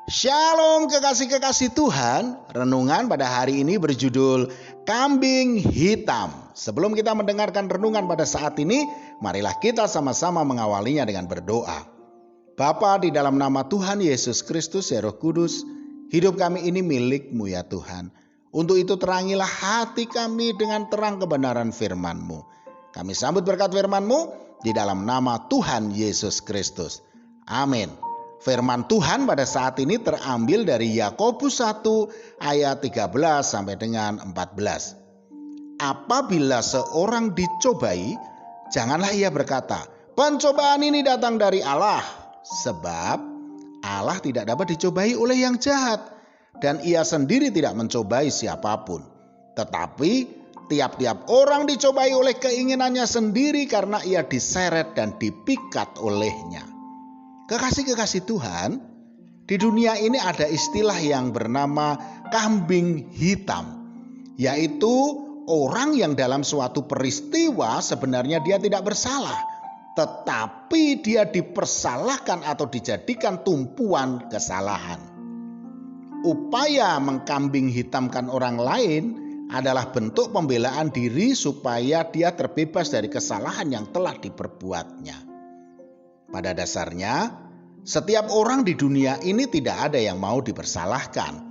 Shalom kekasih-kekasih Tuhan. Renungan pada hari ini berjudul Kambing Hitam. Sebelum kita mendengarkan renungan pada saat ini, marilah kita sama-sama mengawalinya dengan berdoa. Bapa, di dalam nama Tuhan Yesus Kristus ya Roh Kudus, hidup kami ini milik-Mu ya Tuhan. Untuk itu terangilah hati kami dengan terang kebenaran firman-Mu. Kami sambut berkat firman-Mu di dalam nama Tuhan Yesus Kristus. Amin. Firman Tuhan pada saat ini terambil dari Yakobus 1 ayat 13 sampai dengan 14. Apabila seorang dicobai, janganlah ia berkata, pencobaan ini datang dari Allah. Sebab Allah tidak dapat dicobai oleh yang jahat, dan ia sendiri tidak mencobai siapapun. Tetapi tiap-tiap orang dicobai oleh keinginannya sendiri karena ia diseret dan dipikat olehnya. Kekasih-kekasih Tuhan, di dunia ini ada istilah yang bernama kambing hitam, yaitu orang yang dalam suatu peristiwa sebenarnya dia tidak bersalah, tetapi dia dipersalahkan atau dijadikan tumpuan kesalahan. Upaya mengkambing hitamkan orang lain adalah bentuk pembelaan diri supaya dia terbebas dari kesalahan yang telah diperbuatnya. Pada dasarnya, setiap orang di dunia ini tidak ada yang mau dipersalahkan.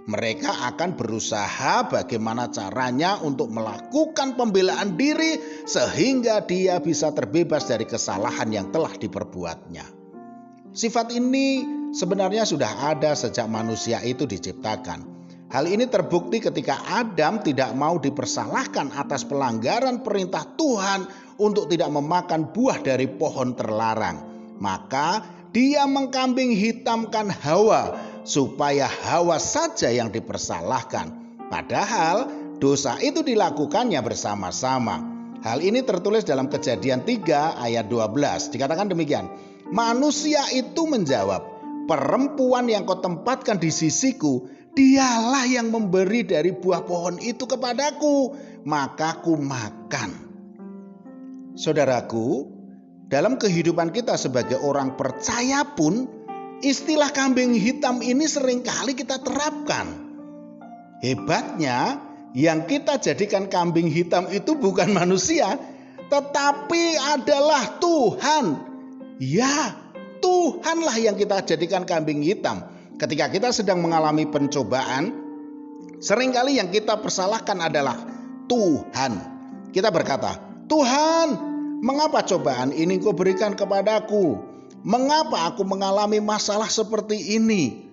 Mereka akan berusaha bagaimana caranya untuk melakukan pembelaan diri sehingga dia bisa terbebas dari kesalahan yang telah diperbuatnya. Sifat ini sebenarnya sudah ada sejak manusia itu diciptakan. Hal ini terbukti ketika Adam tidak mau dipersalahkan atas pelanggaran perintah Tuhan untuk tidak memakan buah dari pohon terlarang. Maka dia mengkambing hitamkan Hawa supaya Hawa saja yang dipersalahkan. Padahal dosa itu dilakukannya bersama-sama. Hal ini tertulis dalam Kejadian 3 ayat 12. Dikatakan demikian. Manusia itu menjawab, perempuan yang kau tempatkan di sisiku, dialah yang memberi dari buah pohon itu kepadaku, maka ku makan. Saudaraku, dalam kehidupan kita sebagai orang percaya pun, istilah kambing hitam ini seringkali kita terapkan. Hebatnya, yang kita jadikan kambing hitam itu bukan manusia, tetapi adalah Tuhan. Ya, Tuhanlah yang kita jadikan kambing hitam. Ketika kita sedang mengalami pencobaan, seringkali yang kita persalahkan adalah Tuhan. Kita berkata, Tuhan, mengapa cobaan ini kau berikan kepadaku? Mengapa aku mengalami masalah seperti ini?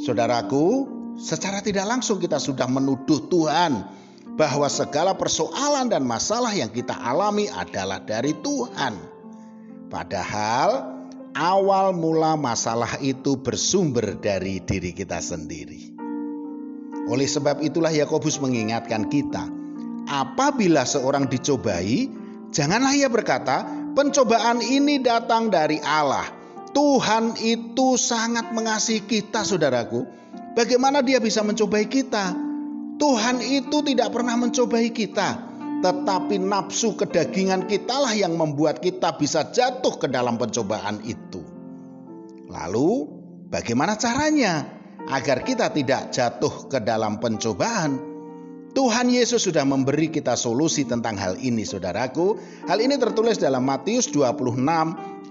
Saudaraku, secara tidak langsung kita sudah menuduh Tuhan bahwa segala persoalan dan masalah yang kita alami adalah dari Tuhan. Padahal awal mula masalah itu bersumber dari diri kita sendiri. Oleh sebab itulah Yakobus mengingatkan kita, apabila seorang dicobai, janganlah ia berkata, pencobaan ini datang dari Allah. Tuhan itu sangat mengasihi kita, saudaraku. Bagaimana dia bisa mencobai kita? Tuhan itu tidak pernah mencobai kita, tetapi nafsu kedagingan kitalah yang membuat kita bisa jatuh ke dalam pencobaan itu. Lalu, bagaimana caranya agar kita tidak jatuh ke dalam pencobaan? Tuhan Yesus sudah memberi kita solusi tentang hal ini, saudaraku. Hal ini tertulis dalam Matius 26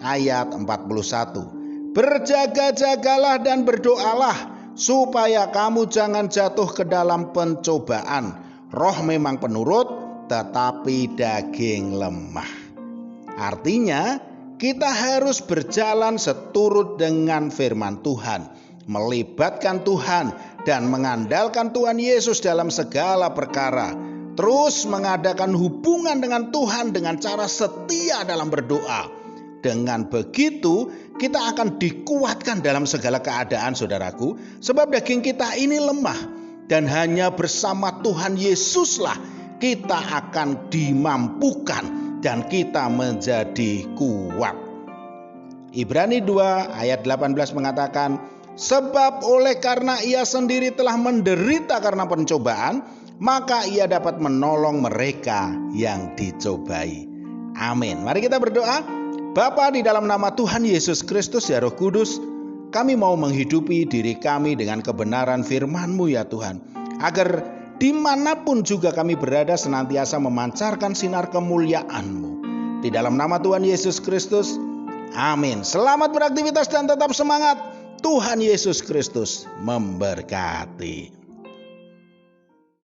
ayat 41. Berjaga-jagalah dan berdoalah supaya kamu jangan jatuh ke dalam pencobaan. Roh memang penurut, tetapi daging lemah. Artinya, kita harus berjalan seturut dengan firman Tuhan, melibatkan Tuhan dan mengandalkan Tuhan Yesus dalam segala perkara. Terus mengadakan hubungan dengan Tuhan dengan cara setia dalam berdoa. Dengan begitu kita akan dikuatkan dalam segala keadaan, saudaraku. Sebab daging kita ini lemah, dan hanya bersama Tuhan Yesuslah kita akan dimampukan dan kita menjadi kuat. Ibrani 2 ayat 18 mengatakan, sebab oleh karena ia sendiri telah menderita karena pencobaan, maka ia dapat menolong mereka yang dicobai. Amin. Mari kita berdoa. Bapa, di dalam nama Tuhan Yesus Kristus ya Roh Kudus, kami mau menghidupi diri kami dengan kebenaran firman-Mu ya Tuhan. Agar dimanapun juga kami berada senantiasa memancarkan sinar kemuliaan-Mu. Di dalam nama Tuhan Yesus Kristus, amin. Selamat beraktivitas dan tetap semangat. Tuhan Yesus Kristus memberkati.